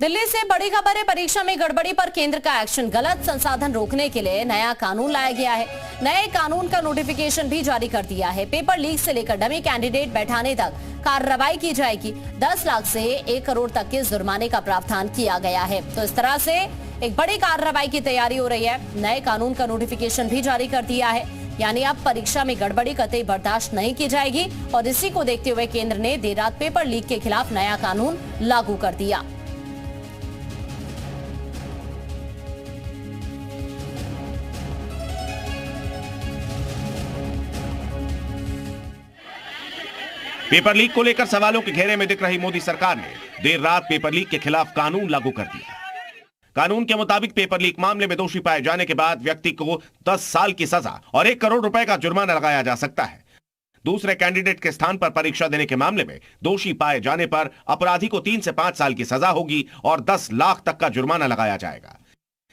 दिल्ली से बड़ी खबर है। परीक्षा में गड़बड़ी पर केंद्र का एक्शन। गलत संसाधन रोकने के लिए नया कानून लाया गया है। नए कानून का नोटिफिकेशन भी जारी कर दिया है। पेपर लीक से लेकर डमी कैंडिडेट बैठाने तक कार्रवाई की जाएगी। 10 लाख से 1 करोड़ तक के जुर्माने का प्रावधान किया गया है। तो इस तरह से एक बड़ी कार्रवाई की तैयारी हो रही है। नए कानून का नोटिफिकेशन भी जारी कर दिया है, यानी अब परीक्षा में गड़बड़ी कतई बर्दाश्त नहीं की जाएगी। और इसी को देखते हुए केंद्र ने देर रात पेपर लीक के खिलाफ नया कानून लागू कर दिया। पेपर लीक को लेकर सवालों के घेरे में दिख रही मोदी सरकार ने देर रात पेपर लीक के खिलाफ कानून लागू कर दिया। कानून के मुताबिक पेपर लीक मामले में दोषी पाए जाने के बाद व्यक्ति को 10 साल की सजा और 1 करोड़ रुपए का जुर्माना लगाया जा सकता है। दूसरे कैंडिडेट के स्थान पर परीक्षा देने के मामले में दोषी पाए जाने पर अपराधी को 3 से 5 साल की सजा होगी और 10 लाख तक का जुर्माना लगाया जाएगा।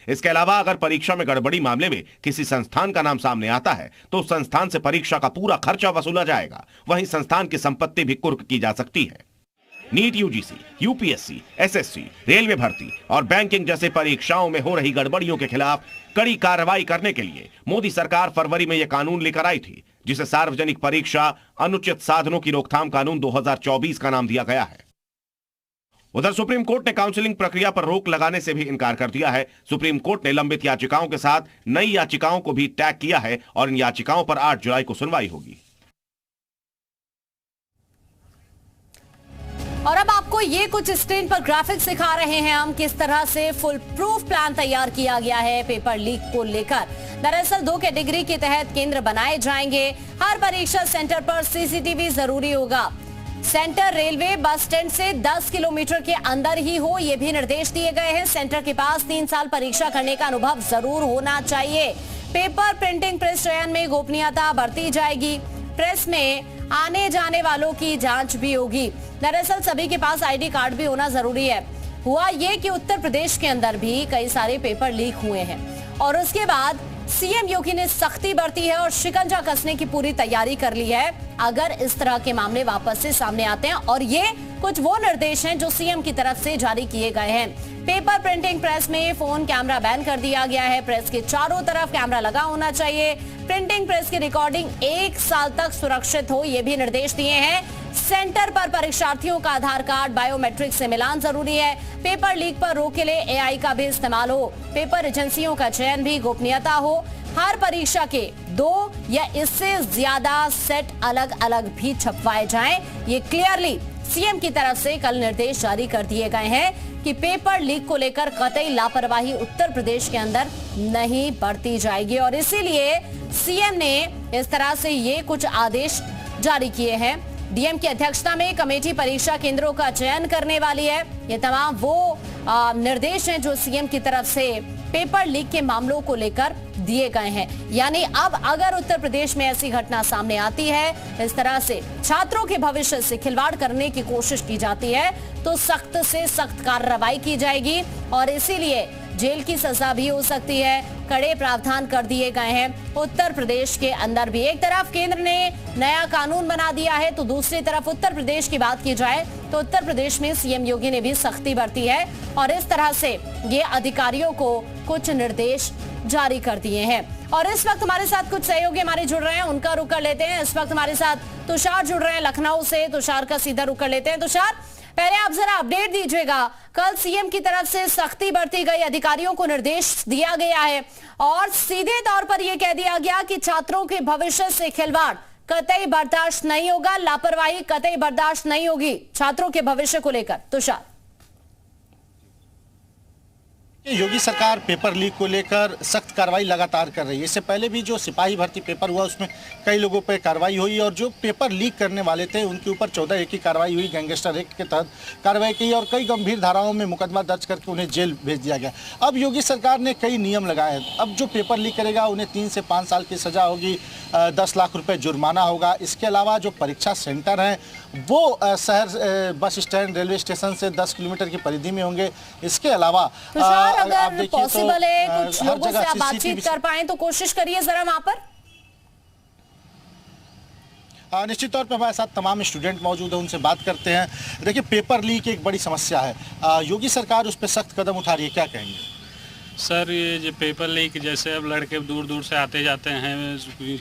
इसके अलावा अगर परीक्षा में गड़बड़ी मामले में किसी संस्थान का नाम सामने आता है तो संस्थान से परीक्षा का पूरा खर्चा वसूला जाएगा। वहीं संस्थान की संपत्ति भी कुर्क की जा सकती है। NEET, UGC, UPSC, SSC, railway भर्ती और बैंकिंग जैसे परीक्षाओं में हो रही गड़बड़ियों के खिलाफ कड़ी कार्रवाई करने के लिए मोदी सरकार फरवरी में यह कानून लेकर आई थी, जिसे सार्वजनिक परीक्षा अनुचित साधनों की रोकथाम कानून 2024 का नाम दिया गया है। उधर सुप्रीम कोर्ट ने काउंसलिंग प्रक्रिया पर रोक लगाने से भी इनकार कर दिया है। सुप्रीम कोर्ट ने लंबित याचिकाओं के साथ नई याचिकाओं को भी टैग किया है और इन याचिकाओं पर 8 जुलाई को सुनवाई होगी। और अब आपको ये कुछ स्क्रीन पर ग्राफिक्स दिखा रहे हैं हम, किस तरह से फुल प्रूफ प्लान तैयार किया गया है पेपर लीक को लेकर। दरअसल 2 कैटेगरी के तहत केंद्र बनाए जाएंगे। हर परीक्षा सेंटर पर सीसीटीवी जरूरी होगा। सेंटर रेलवे बस स्टैंड से 10 किलोमीटर के अंदर ही हो, ये भी निर्देश दिए गए हैं। सेंटर के पास 3 साल परीक्षा करने का अनुभव जरूर होना चाहिए। पेपर प्रिंटिंग प्रेस चयन में गोपनीयता बरती जाएगी। प्रेस में आने जाने वालों की जांच भी होगी। दरअसल सभी के पास आईडी कार्ड भी होना जरूरी है। हुआ ये कि उत्तर प्रदेश के अंदर भी कई सारे पेपर लीक हुए हैं और उसके बाद सीएम योगी ने सख्ती बरती है और शिकंजा कसने की पूरी तैयारी कर ली है अगर इस तरह के मामले वापस से सामने आते हैं। और ये कुछ वो निर्देश हैं जो सीएम की तरफ से जारी किए गए हैं। पेपर प्रिंटिंग प्रेस में फोन कैमरा बैन कर दिया गया है। प्रेस के चारों तरफ कैमरा लगा होना चाहिए। प्रिंटिंग प्रेस की रिकॉर्डिंग 1 साल तक सुरक्षित हो, ये भी निर्देश दिए हैं। सेंटर पर परीक्षार्थियों का आधार कार्ड बायोमेट्रिक से मिलान जरूरी है। पेपर लीक पर रोक के लिए एआई का भी इस्तेमाल हो। पेपर एजेंसियों का चयन भी गोपनीयता हो। हर परीक्षा के 2 या इससे ज्यादा सेट अलग अलग भी छपवाए जाएं। ये क्लियरली सीएम की तरफ से कल निर्देश जारी कर दिए गए हैं कि पेपर लीक को लेकर कतई लापरवाही उत्तर प्रदेश के अंदर नहीं बरती जाएगी। और इसीलिए सीएम ने इस तरह से ये कुछ आदेश जारी किए हैं। डीएम की अध्यक्षता में कमेटी परीक्षा केंद्रों का चयन करने वाली है। ये तमाम वो निर्देश हैं जो सीएम की तरफ से पेपर लीक के मामलों को लेकर दिए गए हैं। यानी अब अगर उत्तर प्रदेश में ऐसी घटना सामने आती है, इस तरह से छात्रों के भविष्य से खिलवाड़ करने की कोशिश की जाती है, तो सख्त से सख्त कार्रवाई की जाएगी और इसीलिए जेल की सजा भी हो सकती है। कड़े प्रावधान कर दिए गए हैं उत्तर प्रदेश के अंदर भी। एक तरफ केंद्र ने नया कानून बना दिया है तो दूसरी तरफ उत्तर प्रदेश की बात की जाए तो उत्तर प्रदेश में सीएम योगी ने भी सख्ती बरती है और इस तरह से ये अधिकारियों को कुछ निर्देश जारी कर दिए हैं। और इस वक्त हमारे साथ कुछ सहयोगी हमारे जुड़ रहे हैं, उनका रुख कर लेते हैं। इस वक्त हमारे साथ तुषार जुड़ रहे हैं लखनऊ से। तुषार का सीधा रुख कर लेते हैं। तुषार, पहले आप जरा अपडेट दीजिएगा। कल सीएम की तरफ से सख्ती बरती गई, अधिकारियों को निर्देश दिया गया है और सीधे तौर पर यह कह दिया गया कि छात्रों के भविष्य से खिलवाड़ कतई बर्दाश्त नहीं होगा, लापरवाही कतई बर्दाश्त नहीं होगी छात्रों के भविष्य को लेकर। तुषार, योगी सरकार पेपर लीक को लेकर सख्त कार्रवाई लगातार कर रही है। इससे पहले भी जो सिपाही भर्ती पेपर हुआ उसमें कई लोगों पर कार्रवाई हुई और जो पेपर लीक करने वाले थे उनके ऊपर 14 की कार्रवाई हुई। गैंगस्टर एक्ट के तहत कार्रवाई की और कई गंभीर धाराओं में मुकदमा दर्ज करके उन्हें जेल भेज दिया गया। अब योगी सरकार ने कई नियम लगाए। अब जो पेपर लीक करेगा उन्हें 3 से 5 साल की सजा होगी, 10 लाख रुपये जुर्माना होगा। इसके अलावा जो परीक्षा सेंटर हैं वो शहर बस स्टैंड रेलवे स्टेशन से 10 किलोमीटर की परिधि में होंगे। इसके अलावा अगर पॉसिबल है कुछ लोगों से आप बातचीत कर पाए तो कोशिश करिए जरा वहां पर। निश्चित तौर पर हमारे साथ तमाम स्टूडेंट मौजूद हैं, उनसे बात करते हैं। देखिए, पेपर लीक एक बड़ी समस्या है, योगी सरकार उस पर सख्त कदम उठा रही है, क्या कहेंगे? सर, ये जो पेपर लीक, जैसे अब लड़के दूर दूर से आते जाते हैं,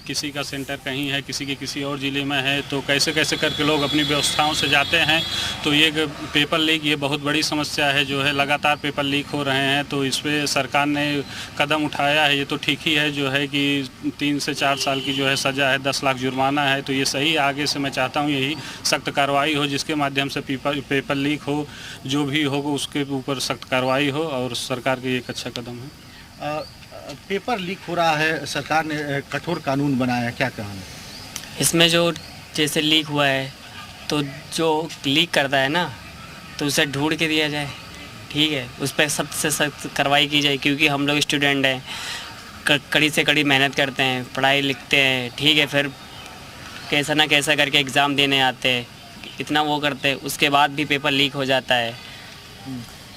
किसी का सेंटर कहीं है, किसी के किसी और ज़िले में है, तो कैसे कैसे करके लोग अपनी व्यवस्थाओं से जाते हैं। तो ये पेपर लीक ये बहुत बड़ी समस्या है, जो है लगातार पेपर लीक हो रहे हैं। तो इस पर सरकार ने कदम उठाया है, ये तो ठीक ही है, जो है कि 3 से 4 साल की जो है सज़ा है, 10 लाख जुर्माना है। तो ये सही है। आगे से मैं चाहता हूँ यही सख्त कार्रवाई हो, जिसके माध्यम से पेपर लीक हो, जो भी हो उसके ऊपर सख्त कार्रवाई हो, और सरकार की एक अच्छा पेपर लीक हो रहा है, सरकार ने कठोर कानून बनाया है, क्या कहना है इसमें? जो जैसे लीक हुआ है तो जो लीक करता है ना, तो उसे ढूंढ के दिया जाए, ठीक है, उस पर सख्त से सख्त कार्रवाई की जाए। क्योंकि हम लोग स्टूडेंट हैं, कड़ी से कड़ी मेहनत करते हैं, पढ़ाई लिखते हैं, ठीक है, फिर कैसा ना कैसा करके एग्ज़ाम देने आते हैं, इतना वो करते हैं, उसके बाद भी पेपर लीक हो जाता है।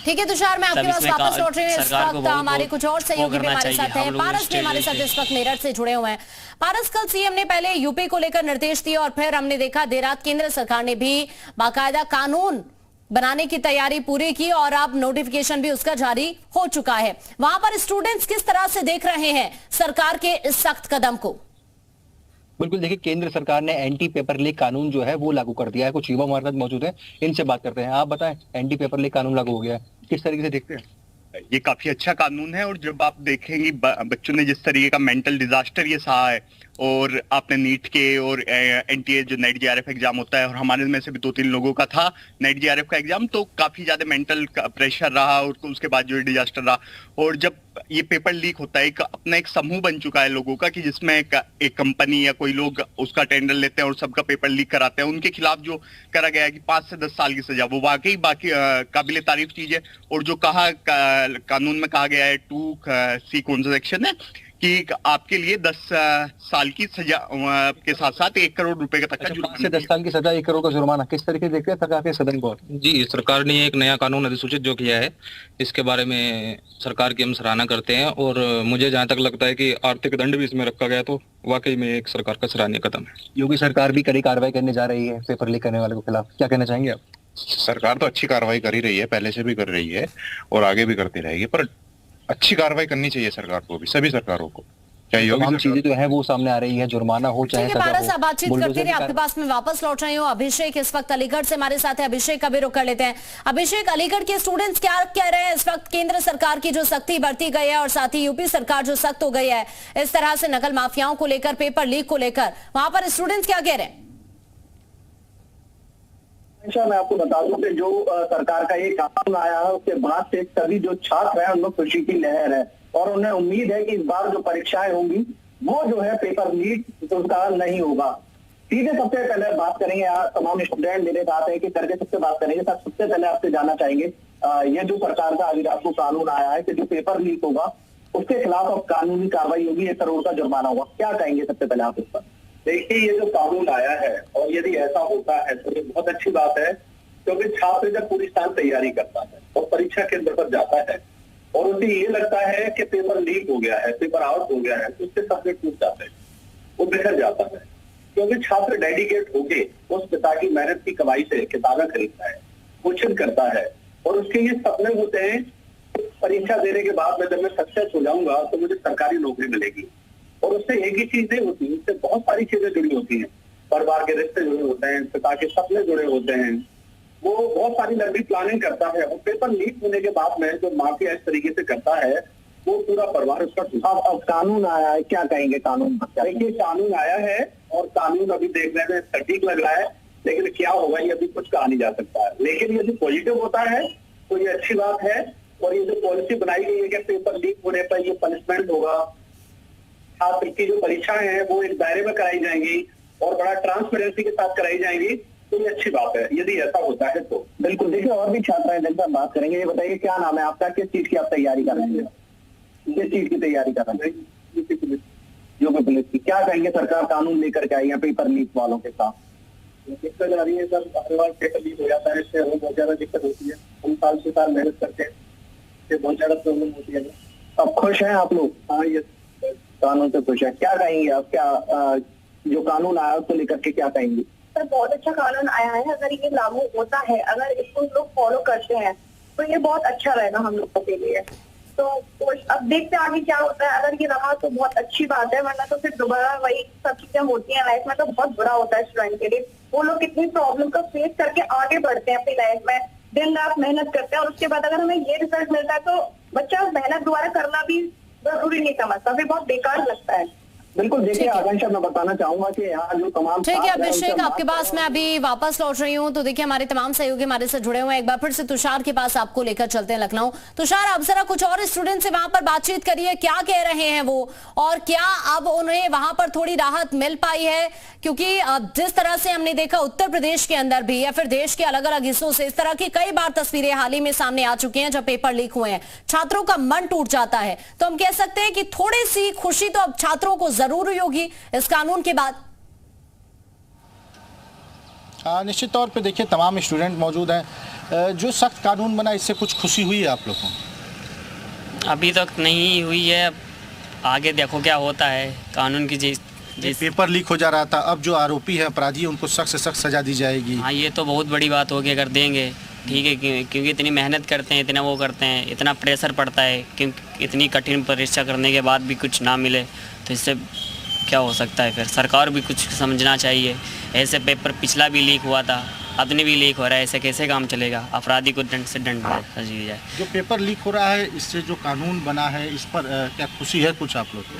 ठीक है तुषार, मैं आपके पास वापस लौट रही हूँ। इस वक्त हमारे कुछ और सहयोगी भी हमारे साथ हैं। पारस भी हमारे साथ इस वक्त मेरठ से जुड़े हुए हैं। पारस, कल सीएम ने पहले यूपी को लेकर निर्देश दिए और फिर हमने देखा देर रात केंद्र सरकार ने भी बाकायदा कानून बनाने की तैयारी पूरी की और अब नोटिफिकेशन भी उसका जारी हो चुका है। वहां पर स्टूडेंट्स किस तरह से देख रहे हैं सरकार के इस सख्त कदम को? बिल्कुल, देखिए, केंद्र सरकार ने एंटी पेपर लीक कानून जो है वो लागू कर दिया है। कुछ युवा हमारे साथ मौजूद है, इनसे बात करते हैं। आप बताएं, एंटी पेपर लीक कानून लागू हो गया है, किस तरीके से देखते हैं? ये काफी अच्छा कानून है, और जब आप देखेंगे बच्चों ने जिस तरीके का मेंटल डिजास्टर ये सहा है, और आपने नीट के और एनटीए जो नेट जेआरएफ एग्जाम होता है, और हमारे में से भी 2-3 लोगों का था नेट जेआरएफ का एग्जाम, तो काफी ज्यादा मेंटल प्रेशर रहा, और उसके बाद जो डिजास्टर रहा। और जब ये पेपर लीक होता है, अपना एक समूह बन चुका है लोगों का, कि जिसमें एक कंपनी या कोई लोग उसका टेंडर लेते हैं और सबका पेपर लीक कराते हैं, उनके खिलाफ जो करा गया है कि 5 से 10 साल की सजा, वो वाकई काबिल तारीफ चीज है। और जो कानून में कहा गया है 2C कौन सा सेक्शन है, कि आपके लिए 10 साल की सजा के साथ साथ 1 करोड़ रुपए का तक का 5 से 10 साल की सजा, 1 करोड़ का जुर्माना, किस तरीके से देखते हैं सरकार के सदन को? जी, सरकार ने एक नया कानून अधिसूचित जो किया है, इसके बारे में सरकार की हम सराहना करते हैं। और मुझे जहाँ तक लगता है कि आर्थिक दंड भी इसमें रखा गया, तो वाकई में एक सरकार का सराहनीय कदम है। योगी सरकार भी कड़ी कार्रवाई करने जा रही है पेपर लीक करने वाले के खिलाफ, क्या कहना चाहेंगे आप? सरकार तो अच्छी कार्रवाई कर ही रही है, पहले से भी कर रही है और आगे भी करती रहेगी, पर अच्छी कार्रवाई करनी चाहिए सरकार को भी, सभी सरकारों को। तमाम चीजें जो है वो सामने आ रही है, जुर्माना हो चाहे सजा हो। बातचीत करते रहे, आपके पास में वापस लौट रही हूँ। अभिषेक इस वक्त अलीगढ़ से हमारे साथ है, अभिषेक का भी रुख कर लेते हैं। अभिषेक, अलीगढ़ के स्टूडेंट्स क्या कह रहे हैं इस वक्त? केंद्र सरकार की जो सख्ती बरती गई है और साथ ही यूपी सरकार जो सख्त हो गई है इस तरह से नकल माफियाओं को लेकर, पेपर लीक को लेकर, वहां पर स्टूडेंट्स क्या कह रहे हैं? मैं आपको बता दूं कि जो सरकार का ये कानून आया है, उसके बाद से सभी जो छात्र हैं उनमें खुशी की लहर है, और उन्हें उम्मीद है कि इस बार जो परीक्षाएं होंगी वो जो है पेपर लीक उसका नहीं होगा। सीधे सबसे पहले बात करेंगे, तमाम स्टूडेंट मेरे साथ है कि करके सबसे बात करेंगे। सर, सबसे पहले आपसे जानना चाहेंगे, ये जो सरकार का अभी रात को कानून आया है कि जो पेपर लीक होगा उसके खिलाफ अब कानूनी कार्रवाई होगी, 1 करोड़ का जुर्माना होगा, क्या कहेंगे सबसे पहले आप इस पर? देखिए, ये जो कानून आया है, और यदि ऐसा होता है तो ये बहुत अच्छी बात है, क्योंकि छात्र जब पूरी साल तैयारी करता है और परीक्षा केंद्र पर जाता है और उसे ये लगता है कि पेपर लीक हो गया है, पेपर आउट हो गया है, तो उसके सपने टूट जाते हैं, वो बिखर जाता है। क्योंकि छात्र डेडिकेट होके उस पिता की मेहनत की कमाई से किताबें खरीदता है, कोचिंग करता है, और उसके ये सपने होते हैं परीक्षा देने के बाद में जब मैं सक्सेस हो जाऊंगा तो मुझे सरकारी नौकरी मिलेगी। और उससे एक ही चीज नहीं होती, उससे बहुत सारी चीजें जुड़ी होती हैं, परिवार के रिश्ते जुड़े होते हैं, पिता के सपने जुड़े होते हैं, वो बहुत सारी लंबी प्लानिंग करता है। और पेपर लीक होने के बाद में जो माफिया इस तरीके से करता है, वो पूरा परिवार उसका। अब कानून आया है, क्या कहेंगे कानून? देखिए, कानून आया है और कानून अभी देखने में सटीक लग रहा है, लेकिन क्या होगा ये अभी कुछ कहा नहीं जा सकता है। लेकिन यदि पॉजिटिव होता है तो ये अच्छी बात है। और ये जो पॉलिसी बनाई गई है कि पेपर लीक होने पर ये पनिशमेंट होगा, छात्र की जो परीक्षाएं हैं वो एक दायरे में कराई जाएंगी और बड़ा ट्रांसपेरेंसी के साथ कराई जाएंगी, तो ये अच्छी बात है यदि ऐसा होता है तो। बिल्कुल। देखिए, और भी छात्र हैं जिनसे हम बात करेंगे। ये बताइए, क्या नाम है आपका, किस चीज की आप तैयारी कर रहे हैं? किस चीज की तैयारी कर रहे हैं? यूपी पुलिस की। क्या कहेंगे, सरकार कानून लेकर के आई है पेपर लीक वालों के साथ? दिक्कत आ रही है सर, हर बार पेपर लीक हो जाता है, इससे बहुत ज्यादा दिक्कत होती है। हम साल से साल मेहनत करते हैं, इससे बहुत ज्यादा प्रॉब्लम होती है। अब खुश हैं आप लोग? हाँ, ये कानून से खुश है। क्या कहेंगे आप, क्या जो कानून आया उसको लेकर के क्या कहेंगे? सर बहुत अच्छा कानून आया है, अगर ये लागू होता है, अगर इसको लोग फॉलो करते हैं तो ये बहुत अच्छा रहेगा हम लोगों के लिए। तो अब देखते हैं आगे क्या होता है, अगर ये रहा तो बहुत अच्छी बात है, वरना तो फिर दोबारा वही सब चीजें होती हैं लाइफ में, तो बहुत बुरा होता है स्टूडेंट के लिए। वो लोग कितनी प्रॉब्लम का फेस करके आगे बढ़ते हैं अपनी लाइफ में, दिन रात मेहनत करते हैं, और उसके बाद अगर हमें ये रिजल्ट मिलता है तो बच्चा मेहनत दोबारा करना भी जरूरी नहीं समझता, फिर बहुत बेकार लगता है। बिल्कुल, देखिए आकांक्षा, मैं बताना चाहूंगा कि यहाँ जो तमाम ठीक है अभिषेक, आपके पास मैं अभी वापस लौट रही हूँ। तो देखिए हमारे तमाम सहयोगी हमारे से जुड़े हुए हैं। एक बार फिर से तुषार के पास आपको लेकर चलते हैं लखनऊ। तुषार, आप जरा कुछ और स्टूडेंट से वहां पर बातचीत करिए, क्या कह रहे हैं वो, और क्या अब उन्हें वहां पर थोड़ी राहत मिल पाई है? क्योंकि जिस तरह से हमने देखा उत्तर प्रदेश के अंदर भी या फिर देश के अलग अलग हिस्सों से इस तरह की कई बार तस्वीरें हाल ही में सामने आ चुकी हैं जब पेपर लीक हुए हैं, छात्रों का मन टूट जाता है। तो हम कह सकते हैं कि थोड़ी सी खुशी तो अब छात्रों को जरूर हुई होगी इस कानून के बाद। निश्चित तौर पे देखिए तमाम स्टूडेंट मौजूद हैं। जो सख्त कानून बना इससे कुछ खुशी हुई है आप लोगों को? अभी तक नहीं हुई है, अब आगे देखो क्या होता है। कानून की जिस पेपर लीक हो जा रहा था, अब जो आरोपी है, अपराधी, उनको सख्त से सख्त सजा दी जाएगी। हाँ, ये तो बहुत बड़ी बात होगी अगर देंगे, ठीक है, क्योंकि इतनी मेहनत करते हैं, इतना वो करते हैं, इतना प्रेशर पड़ता है, क्योंकि इतनी कठिन परीक्षा करने के बाद भी कुछ ना मिले तो इससे क्या हो सकता है। फिर सरकार भी कुछ समझना चाहिए। ऐसे पेपर पिछला भी लीक हुआ था, अपने भी लीक हो रहा है, ऐसे कैसे काम चलेगा? अपराधी को दंड से दंड दी जाए। जो पेपर लीक हो रहा है, इससे जो कानून बना है, इस पर क्या खुशी है कुछ आप लोग को?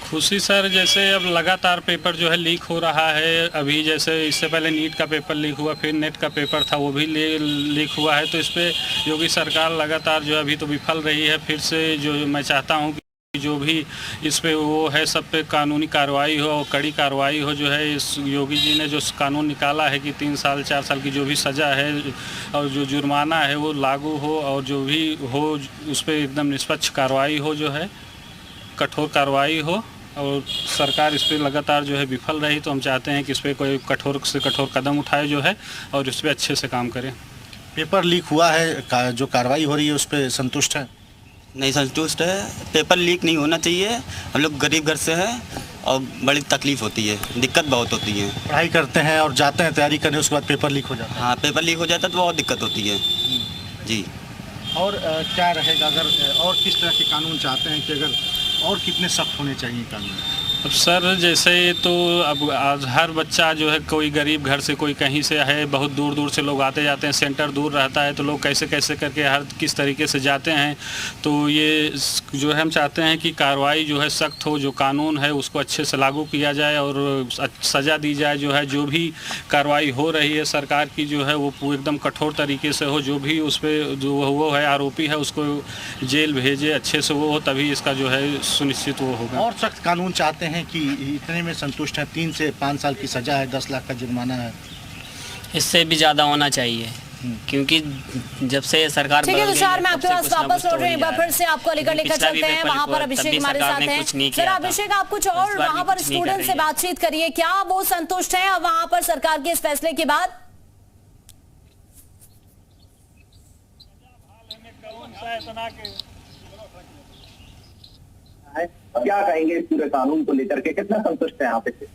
खुशी सर, जैसे अब लगातार पेपर जो है लीक हो रहा है। अभी जैसे इससे पहले नीट का पेपर लीक हुआ, फिर नेट का पेपर था वो भी लीक हुआ है। तो इस पर योगी सरकार लगातार जो अभी तो विफल रही है। फिर से जो मैं चाहता हूँ कि जो भी इस पे वो है सब पे कानूनी कार्रवाई हो और कड़ी कार्रवाई हो। जो है इस योगी जी ने जो कानून निकाला है कि 3 साल 4 साल की जो भी सज़ा है और जो जुर्माना है वो लागू हो, और जो भी हो उस पर एकदम निष्पक्ष कार्रवाई हो, जो है कठोर कार्रवाई हो। और सरकार इस पर लगातार जो है विफल रही, तो हम चाहते हैं कि इस पर कोई कठोर से कठोर कदम उठाए जो है और इस पर अच्छे से काम करें। पेपर लीक हुआ है, जो कार्रवाई हो रही है उस पर संतुष्ट है? नहीं संतुष्ट है। पेपर लीक नहीं होना चाहिए। हम लोग गरीब घर से हैं और बड़ी तकलीफ होती है, दिक्कत बहुत होती है। पढ़ाई करते हैं और जाते हैं तैयारी करने, उसके बाद पेपर लीक हो जाता है। हाँ, पेपर लीक हो जाता है तो बहुत दिक्कत होती है जी। और क्या रहेगा अगर, और किस तरह के कानून चाहते हैं कि अगर और कितने सख्त होने चाहिए कानून? अब सर जैसे तो अब आज हर बच्चा जो है, कोई गरीब घर से, कोई कहीं से है, बहुत दूर दूर से लोग आते जाते हैं, सेंटर दूर रहता है, तो लोग कैसे कैसे करके हर किस तरीके से जाते हैं। तो ये जो है हम चाहते हैं कि कार्रवाई जो है सख्त हो, जो कानून है उसको अच्छे से लागू किया जाए और सज़ा दी जाए। जो है जो भी कार्रवाई हो रही है सरकार की जो है वो एकदम कठोर तरीके से हो। जो भी उस पर जो वो है आरोपी है उसको जेल भेजे अच्छे से वो हो, तभी इसका जो है सुनिश्चित वो होगा। और सख्त कानून चाहते हैं कि इतने में संतुष्ट है? 3 से 5 साल की सजा है, 10 लाख का जुर्माना है। इससे भी ज़्यादा होना चाहिए, क्योंकि जब से सरकार ठीक है तुषार, मैं आपके पास वापस लौट रही हूँ। एक बार फिर से आपको लेकर चलते हैं। वहाँ पर अभिषेक हमारे साथ हैं। सर अभिषेक, आप कुछ और वहाँ पर स्टूडेंट से बातचीत करिए, क्या वो संतुष्ट हैं अब वहाँ पर सरकार के इस फैसले के बाद? क्या कहेंगे इस पूरे कानून को लेकर के, कितना संतुष्ट है आप इससे?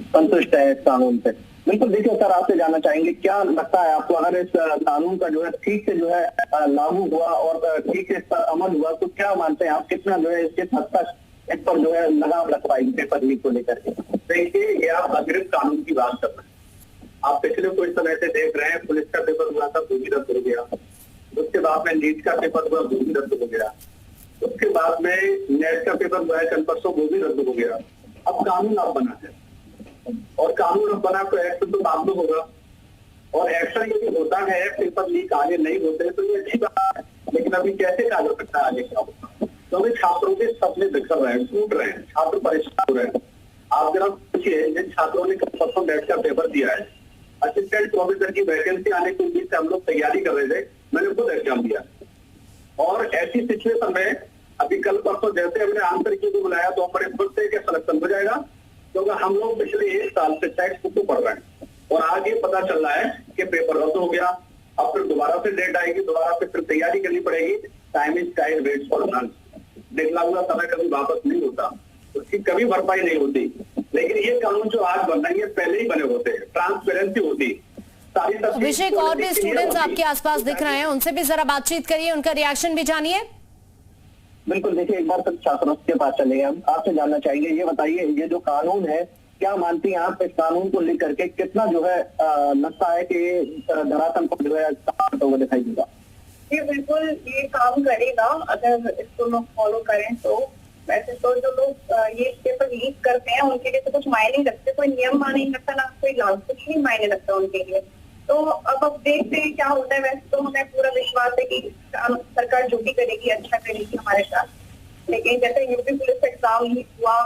संतुष्ट है इस कानून से? बिल्कुल। देखिए सर, आपसे जानना चाहेंगे क्या लगता है आपको, अगर इस कानून का जो है ठीक से जो है लागू हुआ और ठीक से इस पर अमल हुआ, तो क्या मानते हैं आप, कितना जो है इसके हद तक इस पर जो है लगाम लग पाएगी पेपर लीक को लेकर के? देखिए, ये आप अग्रिम कानून की बात कर रहे हैं। आप पिछले कुछ समय से देख रहे हैं, पुलिस का पेपर हुआ था, वो भी रद्द हो गया। उसके बाद में नीट का पेपर हुआ, वो भी रद्द हो गया। उसके बाद में नेट का पेपर हुआ है कल परसों, वो भी रद्द हो गया। अब कानून अब बना है, और कानून अब बना तो एक्शन तो लागू होगा। और एक्शन यदि होता है, पेपर लीक आगे नहीं होते तो ये अच्छी बात है। लेकिन अभी कैसे कहा जा सकता है आगे क्या होगा? क्योंकि छात्रों के सपने बिखर रहे हैं, टूट रहे हैं, छात्र परेशान हो रहे हैं। आप जरा पूछिए, जिन छात्रों ने कल परसों नेट का पेपर दिया है, असिस्टेंट प्रोफेसर की वैकेंसी आने के उम्मीद से हम लोग तैयारी कर रहे थे, मैंने खुद एग्जाम दिया। और ऐसी सिचुएशन में अभी कल परसों जैसे हमने आंसर की को बुलाया तो हमारे खुद से क्या सिलेक्शन हो जाएगा, क्योंकि हम लोग पिछले 1 साल से टेक्स्ट बुक को पढ़ रहे हैं और आज ये पता चल रहा है कि पेपर रद्द हो गया। अब फिर दोबारा से डेट आएगी, दोबारा से फिर तैयारी करनी पड़ेगी। Time is time waits for none. निकला हुआ समय कभी वापस नहीं होता, उसकी कभी भरपाई नहीं होती। लेकिन ये कानून जो आज बन रही है पहले ही बने होते हैं, ट्रांसपेरेंसी होती। अभिषेक, और भी स्टूडेंट्स आपके आसपास दिख रहे हैं, उनसे भी जरा बातचीत करिए, उनका रिएक्शन भी जानिए। बिल्कुल, देखिए एक बार तक छात्रों के पास चले हम आपसे जानना चाहेंगे, ये बताइए ये जो कानून है, क्या मानती हैं आप इस कानून को लेकर के कितना जो है लगता है कि धरातल पर जो है काम हुआ दिखाई देगा? ये बिल्कुल ये काम करेगा अगर इसको लोग फॉलो करें तो। वैसे तो जो लोग ये पेपर लीक करते हैं उनके लिए तो कुछ मायने नहीं रखते, कोई नियम मायने नहीं रखता, ना कोई लागू, कुछ नहीं मायने रखता उनके लिए। तो अब देखते हैं क्या होता है। वैसे तो हमें पूरा विश्वास है कि सरकार जो भी करेगी अच्छा करेगी हमारे साथ। लेकिन जैसे यूपी पुलिस एग्जाम लीक हुआ,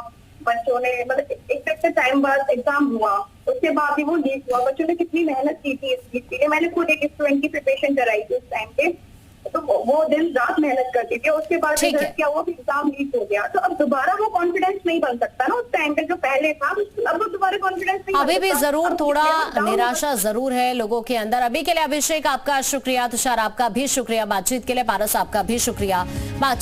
बच्चों ने मतलब एक टाइम बाद एग्जाम हुआ, उसके बाद भी वो लीक हुआ, बच्चों ने कितनी मेहनत की थी इस लीक के लिए। मैंने खुद एक स्टूडेंट की प्रिपरेशन कराई थी उस टाइम पे, तो वो दिन रात मेहनत करती थी, उसके बाद रिजल्ट क्या हुआ, एग्जाम लीक हो गया। तो अब दोबारा वो कॉन्फिडेंस नहीं बन सकता ना उस टाइम पे जो पहले था, अब वो दोबारा कॉन्फिडेंस नहीं। अभी भी जरूर थोड़ा निराशा जरूर है लोगों के अंदर। अभी के लिए अभिषेक आपका शुक्रिया, तुषार आपका भी शुक्रिया बातचीत के लिए, पारस आपका भी शुक्रिया बातचीत